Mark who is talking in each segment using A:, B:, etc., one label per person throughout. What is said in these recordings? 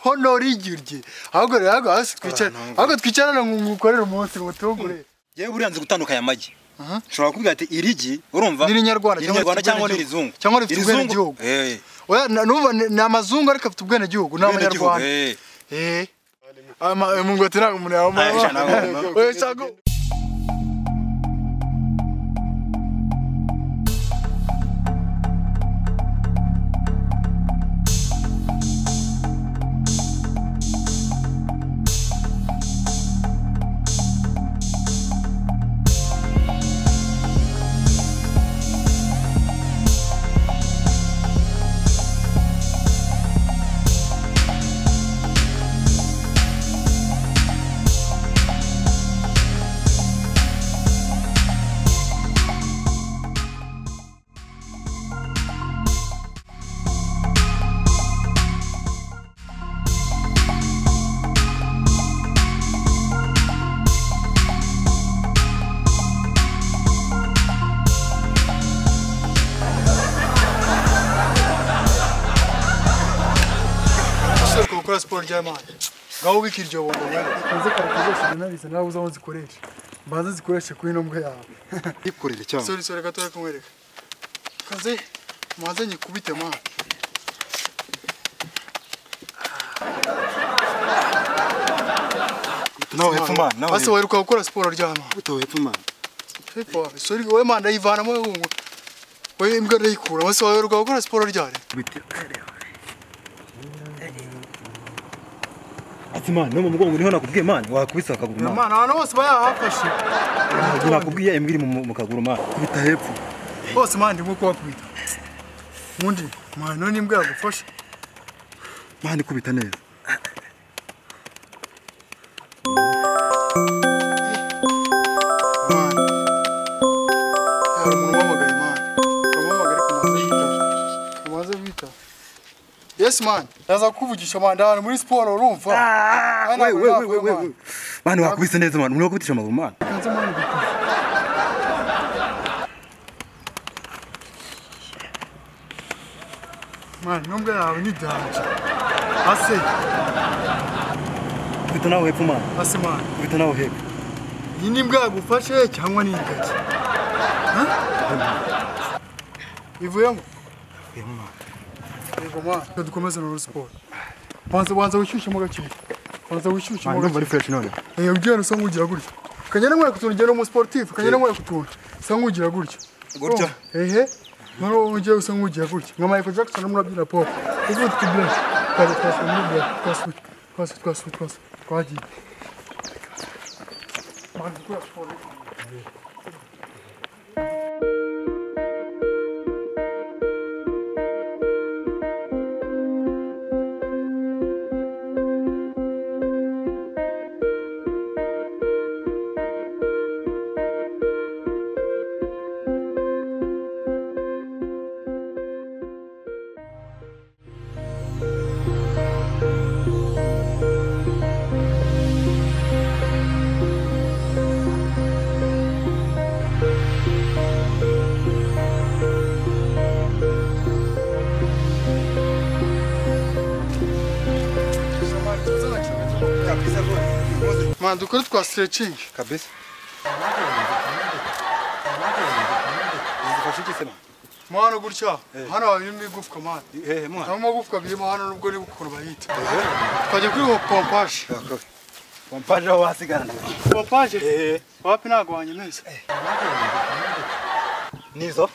A: honora igirye ahubwo rero hasi twicara ahubwo twicarana ngukorera umunsi mutungure
B: yewe buriyanze gutandukanya amagi ushobora kubwira ati irigi urumva
A: ni Nyarwanda
B: cyangwa ni rizungu
A: cyangwa rifite ubwene gihugu oya numva ni amazungu ariko afite ubwene gihugu ni Abanyarwanda mungu atira umuntu yawo oya chago sport German gaho bikiryo bongo kanze karakoze narize nawe uzaho zikoresha mbaza zikoresha kuri no mbwa yawe
B: ikorere cyane
A: sorry gatoya kumwereka kanze mwaze nyikubite ma
B: nawe hepfo man nawe
A: ase weruka gukora sport German
B: utawe hepfo man
A: hepfo sorry we man ndayivana mo hungu we imbwa ndayikura ase weruka gukora sport ryari
B: Man, no mugongo niho nakubwiye man wakubisa akaguru man.
A: Man, abantu bose bayahafashe.
B: Nakubwiye imbiri mu kaguru man. Kubita hepfo.
A: Bose man ndimo kubakubita. Mundi, man none imbwa yagufashe.
B: Man kubita neza.
A: Man. Hari umuntu wamagaye man. Kamamagare kumaze bita. Yes man. Naza kuvugisha man ndana muri sport urumva.
B: We. Man wakubise neza man. Umuntu wakubitisha amaguru man.
A: Kanze man. Man, numbwa yawe ni danje. Ase.
B: Kubita nawe hepfo man.
A: Ase man.
B: Kubita nawe hepfo.
A: Iyi ni imbwa yagufashe cyangwa ni ingagi? Ivuyemo?
B: Man.
A: Yego man, dukomeze na sport. Banza wishyushye mu gakiri. Banza wishyushye mu
B: gakiri. Fresh none.
A: Ugiye no songa ugira gutya. Kanyana mwe kutungira mu sportif, kanyana mwe kutunga. Songa ugira gutya.
B: Gutya.
A: Noro ugiye usanga ugira gutya. Nka Michael Jackson murabyina pop. Uvuye tubye. Kare twasubira. Kwagiye. Man, dukora sport. Man, dukore twa stretching.
B: Kabisa.
A: Mwana gutya. Hano habiri igufwa man.
B: Mwana.
A: Namo magufwa birimo hano nubwo ni gukora bayita. Twaje kuri pompage.
B: Pompage wasigana.
A: Pompage? Wapi nago wanyemeza?
B: Nizo?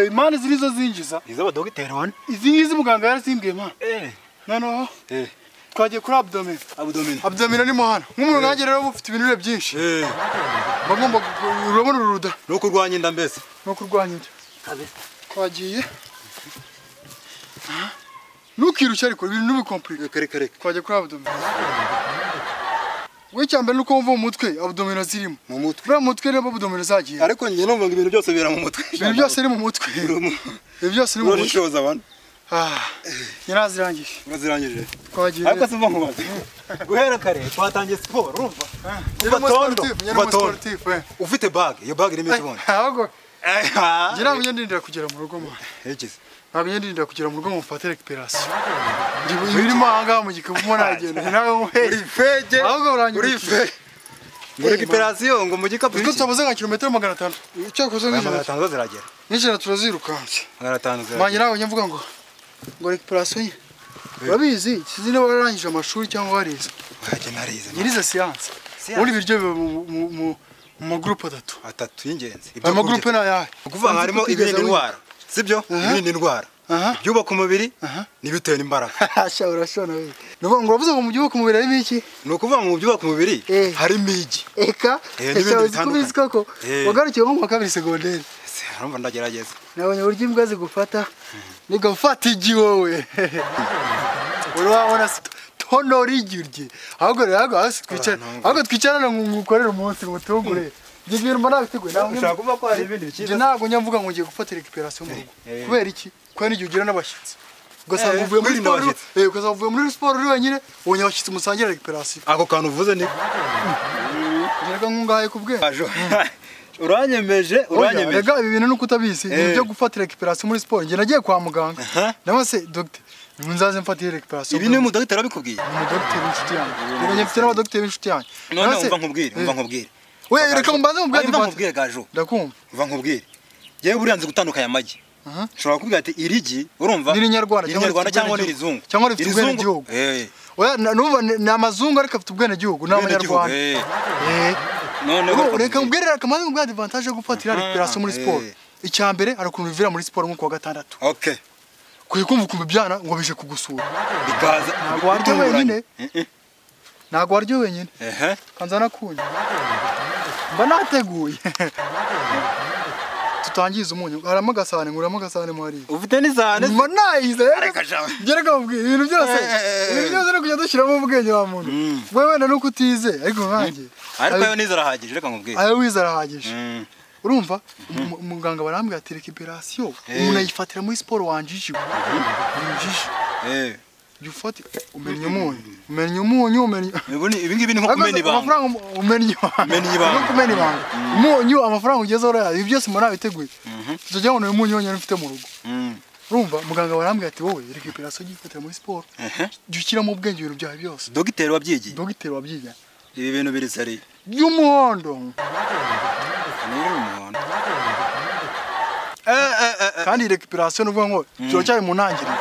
A: Imana zirizo zinjiza.
B: Izo badogiteri wan.
A: Izingizi muganga yarasimbwiye man. Noneho. Twagiye kuri abdomen. Abdomen ni mohana. Nk'umuntu nanjye rero ufite ibinure byinshi. Bagomba urabona uruda.
B: No kurwanya inda mbese.
A: No kurwanya inda.
B: Kabisa.
A: Twagiye. Nukirushya ariko ibintu n'ubicomplique.
B: Kare.
A: Twagiye kuri abdomen. Wecyambere nuko mva mu mutwe abdomen zirimo.
B: Mu mutwe.
A: Bra mutwe rero abdomen zagiye.
B: Ariko ngiye numva ngo ibintu byose bira mu mutwe.
A: Ibintu byose ari mu mutwe. Ibintu byose ari mu mutwe.
B: Urashoza abantu.
A: Nyirazirangije.
B: Urazirangije.
A: Twagiye.
B: Ariko se mva nkubaze. Guhera kare twatangiye sport urumva.
A: Sportif.
B: Ufite bag, iyo bag irimo ikibona.
A: Ahubwo. Ngira ngo ndindira kugera mu rugo mwana.
B: Hegize.
A: ntabwo ndinda kugera mu rugo ngo mfate recuperation birimo ahanga mu gikabumo nagenda nawe
B: uri fege
A: ahubwo uranyura
B: uri fege ngo recuperation ngo mu gikapu
A: Ubwo tubaze nka kilometero 500 icyo koze nk'ijana
B: 500 ziragera
A: n'ijana turazirukanse
B: 500 ziragera
A: manje nawe nyavuga ngo recuperation urabizi sizi niba warangije amashuri cyangwa warize
B: waje narize
A: yirize science ubundi biryo mu groupe atatu
B: y'ingenzi
A: ama groupe na yahe
B: kuvuga harimo ibindi ndwara sibyo ibindi ndwara byubaka umubiri nibitera imbaraga
A: asha urashona we nuvuga ngo uravuze ngo mu byubaka umubiri ari iki
B: no kuvuga ngo mu byubaka umubiri harimo igi
A: eka n'ibindi koko wagarukiye nko mu kabiri secondaire
B: urumva ndagerageza
A: nabonye buryo imbwa zigufata nigafata igi wowe urabona honori igirye ahubwo rero ahubwo twicarana ngukorera umunsi ngo tugure ibintu mbona biteguye nawe
B: ushaka kuva ko hari ibindi bikiza
A: ntabwo nyamvuga ngo ngiye gufata recuperation mu rugo kubera iki kwa n'igihe ugira n'abashyitsi ugasanga uvuye muri sport ugasanga uvuye muri sport uri wenyine ubonye abashyitsi musangira recuperation
B: ako kantu uvuze ni
A: ngerega nkungahaye kubwenge
B: uranyemeje
A: rega ibi bintu nuko utabizi ibyo gufata recuperation muri sport nge nagiye kwa muganga namase doctor nzaze mfatire recuperation
B: ibi ni mu doctor abikubwiye
A: mu doctor w'inshuti yanjye rega mfite n'aba doctor w'inshuti yanjye
B: none umva nkubwire
A: we reka mbanze
B: nkubwire gajo
A: ndakumva
B: umva nkubwire yewe buranze gutandukanya amagi ushobora kubwira ati irigi urumva
A: ni Nyarwanda
B: cyangwa ni rizungu
A: cyangwa rifite ubwene gihugu oya numva ni amazungu ariko afite ubwene gihugu n'abanyarwanda
B: none
A: reka mbwirira kamaze ngo advantage yo gufatira recuperation muri sport icyambere arakuntu bivira muri sport nko kwa gatandatu
B: okay
A: kuye kumva byana ngo bije kugusura
B: bikaza
A: ntago waryo wenyine kanzana kunya mba nateguye tutangiza umunyu haramo gasane nguramo gasane muri
B: ufite n'isane
A: mba nayize gereka mbwira ibintu byose no kujya dushyiramo ubwenge wa muntu wewe na nuko utize ariko nkanjye
B: ariko yo nize arahagije reka nkubwire
A: ayo wize arahagije urumva muganga barambwira ati recuperation umuntu ayifatira muri sport wanjije yufati umenya umunyu
B: ibi ngibi ni nko kumena ibanga
A: amafaranga umenya ibanga umunyu amafaranga ugezeho rero ibi byose muri abiteguye tujya ngo umunyu wonyine ufite mu rugo urumva muganga barambwira ati wowe recuperation gifatira muri sport dukira mu bwenge ibintu byawe byose
B: docteur wabyigiye
A: ibi
B: bintu biri sari
A: y'umuhondo kandi recuperation uvuga ngo cyo mu ntangiriro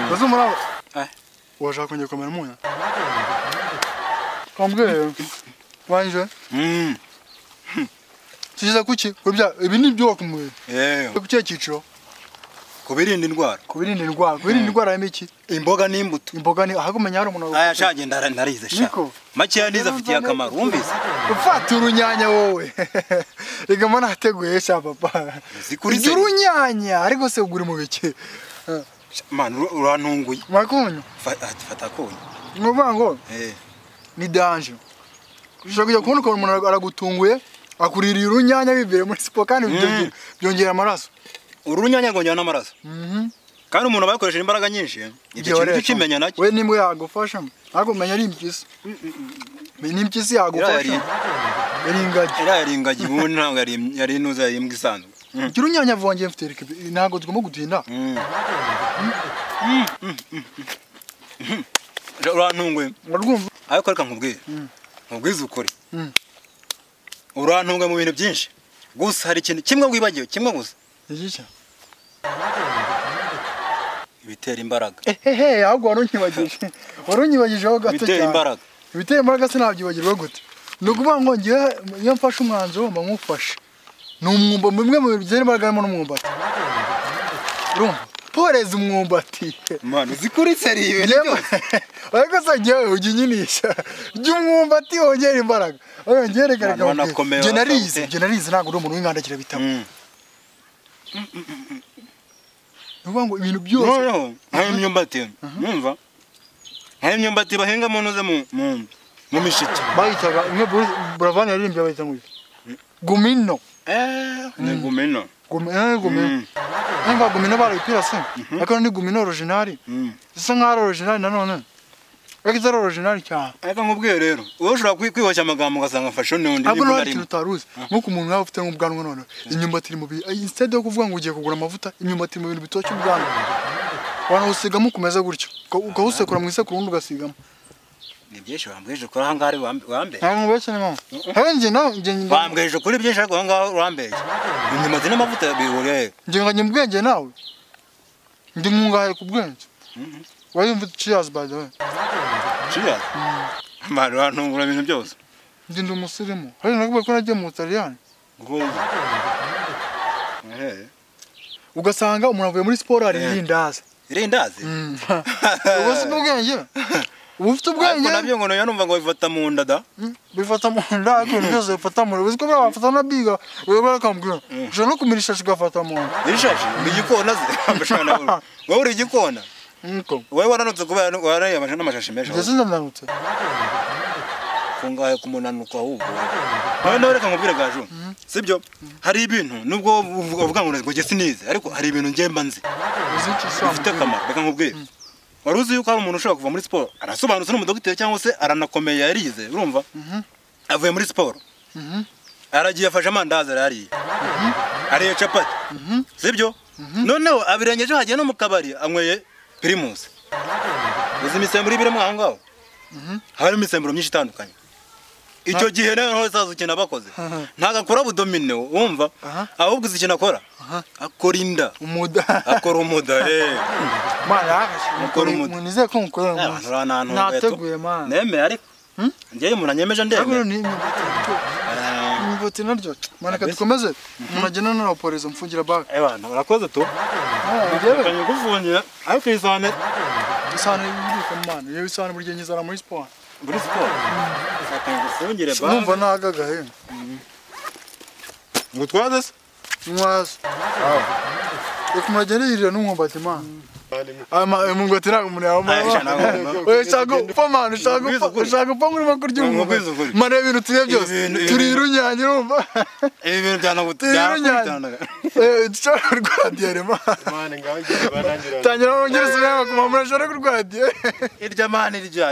A: bazumura washaka kongera kumera umunyu kambwe wanje tugize kuki kubya ibi ni byo wakumwe kuki cyiciro
B: kubirinda
A: indwara y'imiki
B: imboga n'imbuto
A: ni ahagumenya hari umuntu
B: ashage ndarize sha make nize afitiye akamaro wumvise
A: ufata urunyanya wowe rega mana hateguye sha papa urunyanya ariko se uguri mu bike
B: man urantunguye
A: makunyu
B: fata konyo
A: ngo ni danger ushaka kujya kubona uko umuntu aragutunguye akuririye urunyanya bibere muri siporo kandi byongera amaraso
B: urunyanya ngongera n'amaraso kandi umuntu abakoresheje imbaraga nyinshi ibyo kintu kimenya nacyo
A: we nimwe yagufasha ariko menya ari impyisi yagufasha yari ingagi
B: ubundi ntabwo yari inuza imbwa isanzwe
A: urunyanya vongeye mfite ntabwo tugomba gutinda
B: urantunguye ariko reka nkubwize ukuri urantunguye mu bintu byinshi gusa hari ikintu kimwe wibagiwe kimwe gusa
A: iki
B: ibitera imbaraga
A: ahubwo warunyibagije gato cyane ibitera imbaraga sinabyibagirwa gute ni ukuvuga ngo ngiye iyo mfashe umwanzuro mba nkufashe ni umwumba bimwe mu bitera imbaraga harimo n'umwumbati urumva poreza umwumbati
B: mwana uzikuri seri ibintu byose
A: ariko se ngewe ujya unyinisha umwumbati wongera imbaraga narize ntabwo uri umuntu w'ingandakira bitabo nuvuga ngo ibintu byose
B: hari imyumbati bahinga mu ntuze mu mishike
A: bayitaga imwe buravani yaririmbye bayita ngo gumino
B: ni gumino
A: gumino barayipira se ariko ni gumino original isa nkaho ari original nanone Agizaro original cyane.
B: Ariko nkubwiye rero, wowe ushobora kwihoshya amagambo ugasanga mfashe n'undi
A: ntabwo nari utaruzi nko ku muntu ufite nk'ubwanwa none imyumbati iri mu instead yo kuvuga ngo ugiye kugura amavuta imyumbati mu bintu bitocye ubwanwa wana usigamo kumeza gutyo ukahusekura mu isekuru undi ugasigamo
B: ni byinshi wambweje ko aha ngari wambe
A: ntabwo mubeshye mama henje nawe
B: wambweje kuri byinshi ariko aha ngaho wambeje imyumbati n'amavuta bihuriye
A: nge nganye mu bwenge nawe ndi nkungahaye ku bwenge wayumva cheers by the way
B: cheers mara ntungura ibintu byose
A: ndi umusirimu hari nakubwiye ko nagiye mu Butaliyani ugasanga umuntu avuye muri siporo ari irindazi ubu si ubwenge ufite ubwenge
B: nabyo ngo noya numva ngo bifata mu nda da
A: bifata mu nda ariko byose bifata mu nda uzi ko bafata na biga wewe barakambwira ushobora no kumirisha kigafata mu nda
B: irishashi igikona ze amashana wowe uri igikona wewe waranutse kubera waraye amashana n'amashashi menshi
A: ndetse ndanutse
B: kungaye kumunanuka ahubwo none reka nkubwire gaju sibyo hari ibintu nubwo uvuga ngo ngo sinize ariko hari ibintu ngemba nzi ufite akamaro reka nkubwire waruzi yuko hari umuntu ushobora kuva muri siporo arasobanutse n'umudogiteri cyangwa se aranakomeye yarize urumva avuye muri siporo aragiye afashe amandazi arariye ariye capati sibyo noneho abirengeje hagiye no mu kabari anyweye primus uzi imisemburo ibirimo aho ngaho hari imisemburo myinshi itandukanye icyo gihe rero zazo ukina bakoze ntagakora budomine wumva ahubwo uzi ikintu akora akora inda akora umuda
A: mana munize ko mukorera nateguye mana
B: neme ariko ngiye umuntu anyemeje ndeme
A: imbuto naryo mana kadukomeze umuntu agena n'abapolisi mfungira bag
B: abantu urakoze to ngiye kufungira ariko isane
A: yibika mana yewe isane buryo nyizara muri sport
B: ngufungire bag
A: numva nagaga he
B: ngutwaze se
A: mwaza ekumagene yirira n'umwumbati mana mungoti ntabwo umuntu yawe ushaka upfa ngurimo kurya umwumbati mana ibintu turiye byose turi irunyanya urumva
B: ibi bintu byanagutangaga
A: dushobora kurwara diyare mana tangira wongere usubire ku mpamvu urashobora kurwara diyare
B: irya mana irya